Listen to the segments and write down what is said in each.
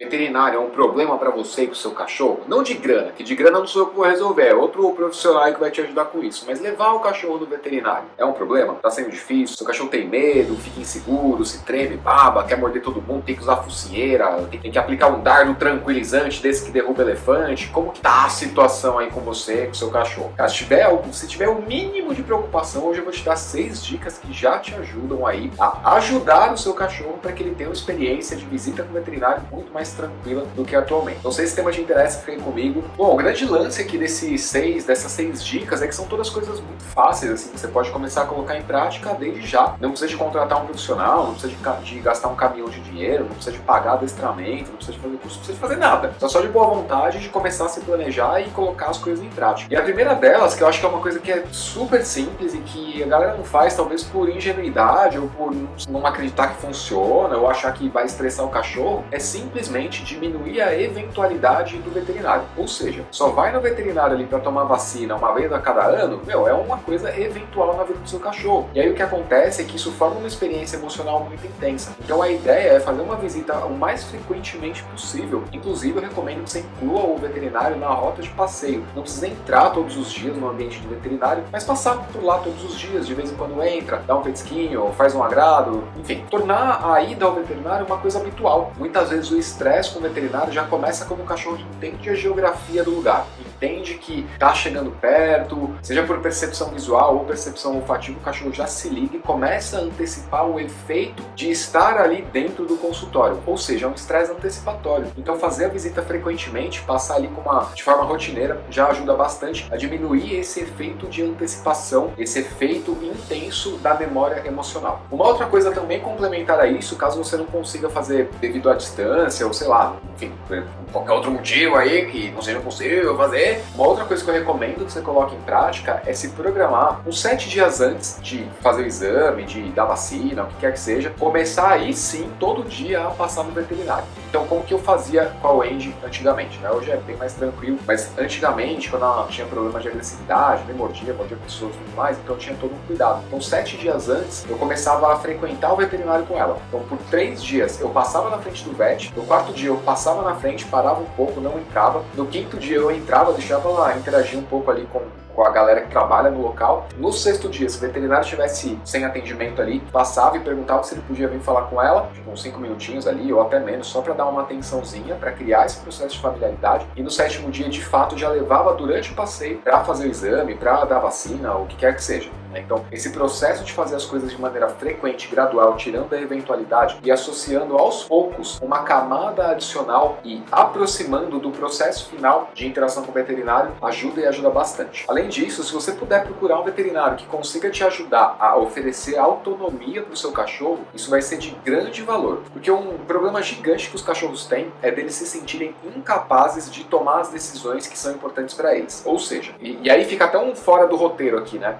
veterinário é um problema para você e pro seu cachorro? Não de grana, que de grana não sou eu que vou resolver, é outro profissional que vai te ajudar com isso. Mas levar o cachorro no veterinário é um problema? Tá sendo difícil? Seu cachorro tem medo, fica inseguro, se treme, baba, quer morder todo mundo, tem que usar focinheira, tem que aplicar um dardo tranquilizante desse que derruba elefante. Como que tá a situação aí com você, com seu cachorro? Cara, se tiver o mínimo de preocupação, hoje eu vou te dar 6 dicas que já te ajudam aí a ajudar o seu cachorro para que ele tenha uma experiência de visita com o veterinário muito mais tranquila do que atualmente. Então, se esse tema te interessa, fique comigo. Bom, o grande lance aqui dessas 6 dicas é que são todas coisas muito fáceis, assim, que você pode começar a colocar em prática desde já. Não precisa de contratar um profissional, não precisa de gastar um caminhão de dinheiro, não precisa de pagar adestramento, não precisa de fazer curso, não precisa de fazer nada. Só de boa vontade de começar a se planejar e colocar as coisas em prática. E a primeira delas, que eu acho que é uma coisa que é super simples e que a galera não faz, talvez por ingenuidade ou por não acreditar que funciona ou achar que vai estressar o cachorro, é simplesmente diminuir a eventualidade do veterinário. Ou seja, só vai no veterinário ali para tomar vacina uma vez a cada ano, é uma coisa eventual na vida do seu cachorro. E aí o que acontece é que isso forma uma experiência emocional muito intensa. Então a ideia é fazer uma visita o mais frequentemente possível. Inclusive eu recomendo que você inclua o veterinário na rota de passeio. Não precisa entrar todos os dias no ambiente do veterinário, mas passar por lá todos os dias, de vez em quando entra, dá um petisquinho, faz um agrado, enfim, tornar a ida ao veterinário uma coisa habitual. Muitas vezes o estresse com o veterinário já começa quando o cachorro entende a geografia do lugar, entende que tá chegando perto, seja por percepção visual ou percepção olfativa, o cachorro já se liga e começa a antecipar o efeito de estar ali dentro do consultório, ou seja, é um estresse antecipatório. Então fazer a visita frequentemente, passar ali de forma rotineira, já ajuda bastante a diminuir esse efeito de antecipação, esse efeito intenso da memória emocional. Uma outra coisa também complementar a isso, caso você não consiga fazer devido à distância, ou sei lá, enfim, por qualquer outro motivo aí que você não consiga fazer, uma outra coisa que eu recomendo que você coloque em prática é se programar uns 7 dias antes de fazer o exame, de dar vacina, o que quer que seja, começar aí sim, todo dia a passar no veterinário. Então, como que eu fazia com a Wendy antigamente, né? Hoje é bem mais tranquilo, mas antigamente, quando ela tinha problema de agressividade, me mordia pessoas e tudo mais, então eu tinha todo um cuidado. Então, 7 dias antes, eu começava a frequentar o veterinário com ela. Então, por 3 dias, eu passava na frente do vet, no 4º dia eu passava na frente, parava um pouco, não entrava, no 5º dia eu entrava, deixava ela interagir um pouco ali com a galera que trabalha no local. No 6º dia, se o veterinário estivesse sem atendimento ali, passava e perguntava se ele podia vir falar com ela, tipo uns 5 minutinhos ali, ou até menos, só para dar uma atençãozinha, para criar esse processo de familiaridade. E no 7º dia, de fato, já levava durante o passeio para fazer o exame, para dar vacina, ou o que quer que seja. Então, esse processo de fazer as coisas de maneira frequente, gradual, tirando a eventualidade e associando aos poucos uma camada adicional e aproximando do processo final de interação com o veterinário, ajuda e ajuda bastante. Além disso, se você puder procurar um veterinário que consiga te ajudar a oferecer autonomia para o seu cachorro, isso vai ser de grande valor. Porque um problema gigante que os cachorros têm é deles se sentirem incapazes de tomar as decisões que são importantes para eles. Ou seja, e aí fica até um fora do roteiro aqui, né?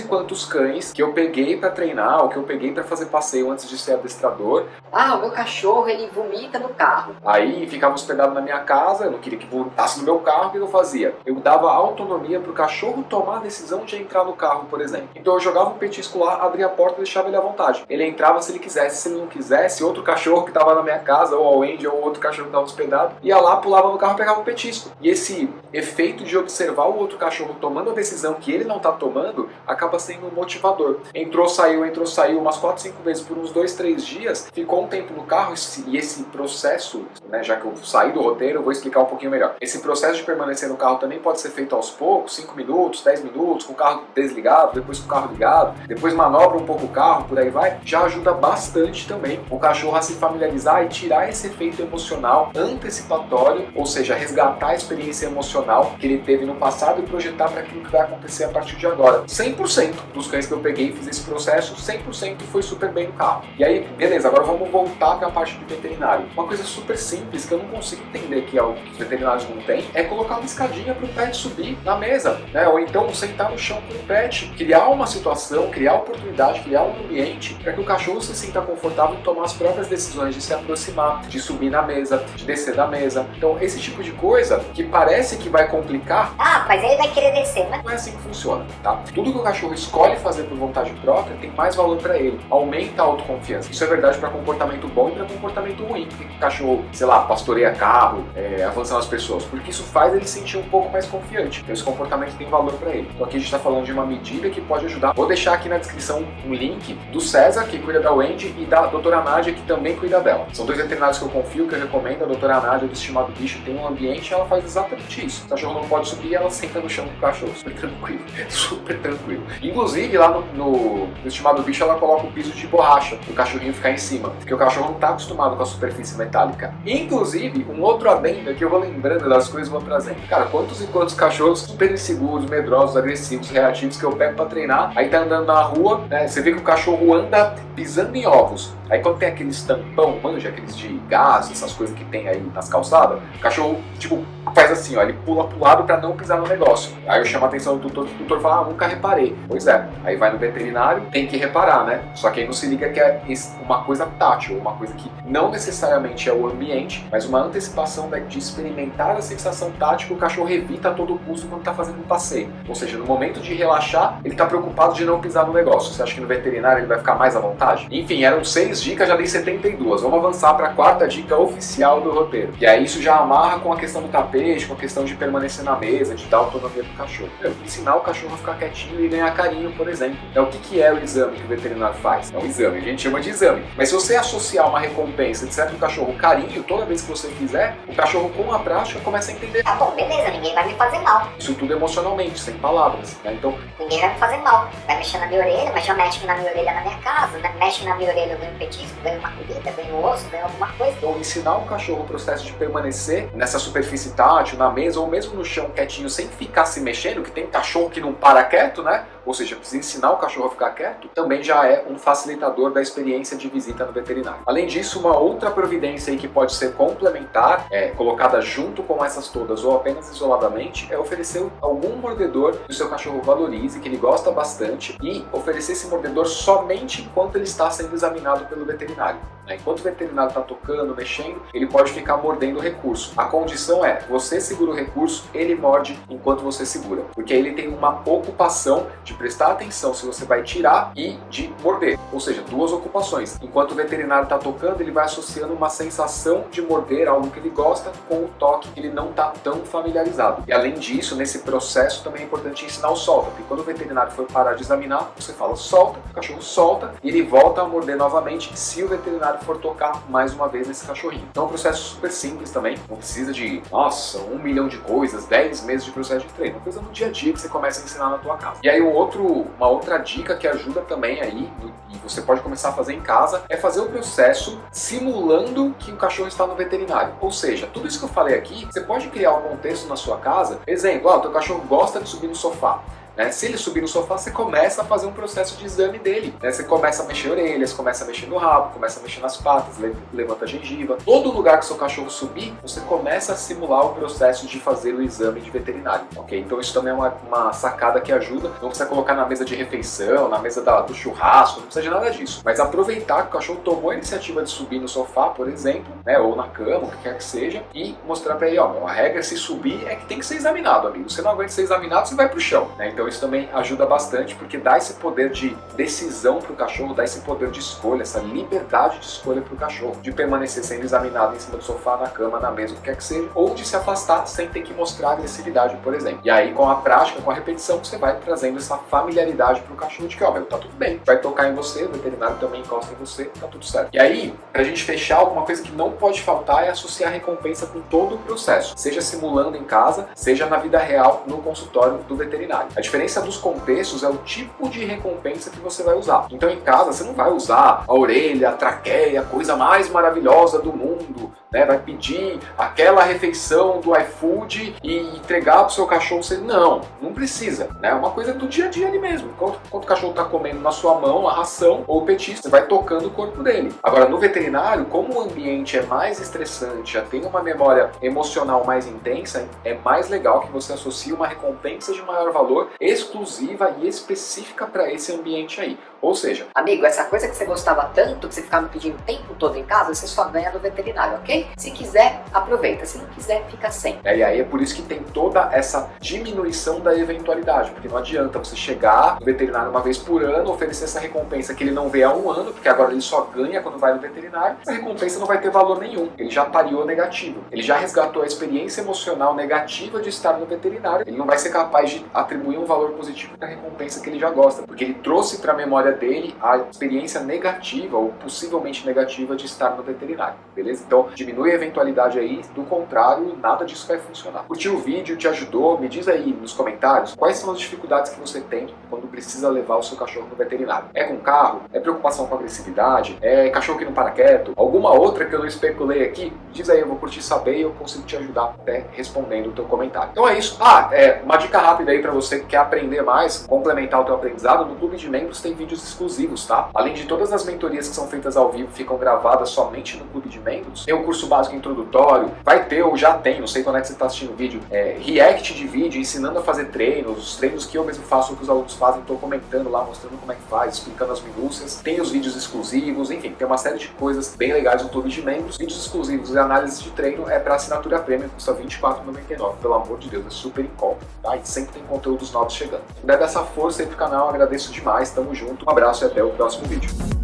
Quantos cães que eu peguei para treinar ou que eu peguei para fazer passeio antes de ser adestrador. O meu cachorro, ele vomita no carro. Aí ficava hospedado na minha casa, eu não queria que vomitasse no meu carro, o que eu fazia? Eu dava autonomia pro cachorro tomar a decisão de entrar no carro, por exemplo. Então eu jogava um petisco lá, abria a porta e deixava ele à vontade. Ele entrava se ele quisesse, se ele não quisesse, outro cachorro que estava na minha casa, ou a Wendy, ou outro cachorro que estava hospedado, ia lá, pulava no carro e pegava o petisco. E esse efeito de observar o outro cachorro tomando a decisão que ele não está tomando, acaba sendo um motivador. Entrou, saiu, umas 4, 5 vezes por uns 2, 3 dias, ficou um tempo no carro e esse processo, né, já que eu saí do roteiro, eu vou explicar um pouquinho melhor. Esse processo de permanecer no carro também pode ser feito aos poucos, 5 minutos, 10 minutos, com o carro desligado, depois com o carro ligado, depois manobra um pouco o carro, por aí vai, já ajuda bastante também o cachorro a se familiarizar e tirar esse efeito emocional antecipatório, ou seja, resgatar a experiência emocional que ele teve no passado e projetar para aquilo que vai acontecer a partir de agora. 100% dos cães que eu peguei e fiz esse processo, 100% foi super bem no carro. E aí, beleza, agora vamos voltar para a parte do veterinário. Uma coisa super simples que eu não consigo entender que os veterinários não têm é colocar uma escadinha para o pet subir na mesa, né? né? Ou então sentar no chão com o pet, criar uma situação, criar oportunidade, criar um ambiente para que o cachorro se sinta confortável em tomar as próprias decisões de se aproximar, de subir na mesa, de descer da mesa. Então esse tipo de coisa que parece que vai complicar, mas ele vai querer descer, né? não é assim que funciona, tá? Tudo que o cachorro escolhe fazer por vontade própria tem mais valor para ele, aumenta a autoconfiança. Isso é verdade para comportamento bom e para comportamento ruim. Porque o cachorro, sei lá, pastoreia carro, avança nas pessoas, porque isso faz ele se sentir um pouco mais confiante. Então esse comportamento tem valor para ele. Então aqui a gente está falando de uma medida que pode ajudar. Vou deixar aqui na descrição um link do César, que cuida da Wendy, e da doutora Nádia, que também cuida dela. São dois veterinários que eu confio, que eu recomendo. A doutora Nádia, do Estimado Bicho, tem um ambiente e ela faz exatamente isso. O cachorro não pode subir, ela senta no chão com o cachorro. Super tranquilo. Super tranquilo. Inclusive, lá no Estimado Bicho, ela coloca o piso de borracha, o cachorrinho ficar em cima, porque o cachorro não está acostumado com a superfície metálica. Inclusive, um outro adendo que eu vou lembrando das coisas e vou trazendo. Cara, quantos e quantos cachorros super inseguros, medrosos, agressivos, reativos que eu pego pra treinar, aí tá andando na rua, né? Você vê que o cachorro anda pisando em ovos. Aí quando tem aqueles tampão, manja, aqueles de gás, essas coisas que tem aí nas calçadas, o cachorro, tipo, faz assim, ó, ele pula pro lado pra não pisar no negócio. Aí eu chamo a atenção do tutor, o tutor fala, nunca reparei. Pois é, aí vai no veterinário, tem que reparar, né? Só que aí não se liga que é uma coisa tátil, uma coisa que não necessariamente é o ambiente, mas uma antecipação de experimentar a sensação tátil que o cachorro evita a todo custo quando tá fazendo um passeio. Ou seja, no momento de relaxar, ele tá preocupado de não pisar no negócio. Você acha que no veterinário ele vai ficar mais à vontade? Enfim, eram 6 dicas, já dei 72. Vamos avançar para a 4ª dica oficial do roteiro. E aí isso já amarra com a questão do tapete, com a questão de permanecer na mesa, de dar autonomia pro cachorro. Ensinar o cachorro a ficar quietinho e ganhar carinho, por exemplo. O que é o exame que o veterinário faz? É um exame, a gente chama de exame. Mas se você associar uma recompensa, disser pro cachorro carinho toda vez que você fizer, o cachorro com a prática começa a entender. Tá bom, beleza, ninguém vai me fazer mal. Isso tudo emocionalmente, sem palavras, né? Então, ninguém vai me fazer mal. Vai mexer na minha orelha, mas já mexe na minha orelha na minha casa, né? Mexe na minha orelha, eu ganho um petisco, ganho uma comida, ganho um osso, ganho alguma coisa. Então, ensinar o cachorro o processo de permanecer nessa superfície tátil, na mesa, ou mesmo no chão quietinho, sem ficar se mexendo, que tem cachorro que não para quieto, né? Ou seja, precisa ensinar o cachorro a ficar quieto, também já é um facilitador da experiência de visita no veterinário. Além disso, uma outra providência aí que pode ser complementar, colocada junto com essas todas ou apenas isoladamente, é oferecer algum mordedor que o seu cachorro valorize, que ele gosta bastante, e oferecer esse mordedor somente enquanto ele está sendo examinado pelo veterinário. Enquanto o veterinário está tocando, mexendo, ele pode ficar mordendo o recurso. A condição é, você segura o recurso, ele morde enquanto você segura. Porque aí ele tem uma ocupação de prestar atenção se você vai tirar e de morder. Ou seja, 2 ocupações. Enquanto o veterinário está tocando, ele vai associando uma sensação de morder algo que ele gosta com o toque que ele não está tão familiarizado. E além disso, nesse processo também é importante ensinar o solta. Porque quando o veterinário for parar de examinar, você fala solta, o cachorro solta e ele volta a morder novamente se o veterinário for tocar mais uma vez nesse cachorrinho. Então é um processo super simples também, não precisa de, 1 milhão de coisas, 10 meses de processo de treino, é uma coisa no dia a dia que você começa a ensinar na tua casa. E aí uma outra dica que ajuda também aí, e você pode começar a fazer em casa, é fazer o processo simulando que o cachorro está no veterinário. Ou seja, tudo isso que eu falei aqui, você pode criar um contexto na sua casa. Exemplo, o teu cachorro gosta de subir no sofá. Se ele subir no sofá, você começa a fazer um processo de exame dele. Você começa a mexer orelhas, começa a mexer no rabo, começa a mexer nas patas, levanta a gengiva. Todo lugar que seu cachorro subir, você começa a simular o processo de fazer o exame de veterinário. Ok? Então isso também é uma sacada que ajuda. Não precisa colocar na mesa de refeição, na mesa do churrasco, não precisa de nada disso. Mas aproveitar que o cachorro tomou a iniciativa de subir no sofá, por exemplo, ou na cama, o que quer que seja, e mostrar pra ele, a regra se subir é que tem que ser examinado, amigo. Você não aguenta ser examinado, você vai pro chão. Então isso também ajuda bastante, porque dá esse poder de decisão pro cachorro, dá esse poder de escolha, essa liberdade de escolha pro cachorro, de permanecer sendo examinado em cima do sofá, na cama, na mesa, o que quer que seja, ou de se afastar sem ter que mostrar agressividade, por exemplo. E aí, com a prática, com a repetição, você vai trazendo essa familiaridade pro cachorro de que, tá tudo bem, vai tocar em você, o veterinário também encosta em você, tá tudo certo. E aí, pra gente fechar, alguma coisa que não pode faltar é associar a recompensa com todo o processo, seja simulando em casa, seja na vida real, no consultório do veterinário. A diferença dos contextos é o tipo de recompensa que você vai usar. Então em casa você não vai usar a orelha, a traqueia, a coisa mais maravilhosa do mundo, né? Vai pedir aquela refeição do iFood e entregar pro seu cachorro. Não precisa, né? É uma coisa do dia a dia ali mesmo. Enquanto o cachorro tá comendo na sua mão a ração ou o petisco, você vai tocando o corpo dele. Agora, no veterinário, como o ambiente é mais estressante, já tem uma memória emocional mais intensa, é mais legal que você associe uma recompensa de maior valor, exclusiva e específica para esse ambiente aí. Ou seja, amigo, essa coisa que você gostava tanto, que você ficava me pedindo o tempo todo em casa, você só ganha do veterinário, ok? Se quiser, aproveita. Se não quiser, fica sem. E aí é por isso que tem toda essa diminuição da eventualidade, porque não adianta você chegar no veterinário uma vez por ano, oferecer essa recompensa que ele não vê há um ano, porque agora ele só ganha quando vai no veterinário, essa recompensa não vai ter valor nenhum. Ele já pariu negativo. Ele já resgatou a experiência emocional negativa de estar no veterinário. Ele não vai ser capaz de atribuir um valor positivo para a recompensa que ele já gosta, porque ele trouxe para a memória dele a experiência negativa ou possivelmente negativa de estar no veterinário, beleza? Então diminui a eventualidade aí, do contrário, nada disso vai funcionar. Curtiu o vídeo, te ajudou? Me diz aí nos comentários quais são as dificuldades que você tem quando precisa levar o seu cachorro no veterinário. É com carro? É preocupação com agressividade? É cachorro que não para quieto? Alguma outra que eu não especulei aqui? Diz aí, eu vou curtir saber e eu consigo te ajudar até respondendo o teu comentário. Então é isso. Uma dica rápida aí para você que quer aprender mais, complementar o teu aprendizado, no Clube de Membros tem vídeos exclusivos, tá? Além de todas as mentorias que são feitas ao vivo, ficam gravadas somente no Clube de Membros, tem o curso básico introdutório, vai ter ou já tem, não sei quando é que você está assistindo o vídeo, react de vídeo, ensinando a fazer treinos, os treinos que eu mesmo faço, que os alunos fazem, estou comentando lá, mostrando como é que faz, explicando as minúcias, tem os vídeos exclusivos, enfim, tem uma série de coisas bem legais no Clube de Membros. Vídeos exclusivos e análises de treino é para assinatura premium, custa R$ 24,99, pelo amor de Deus, é super em conta, tá? E sempre tem conteúdos novos chegando. Se puder dar essa força aí pro canal, agradeço demais, tamo junto, um abraço e até o próximo vídeo.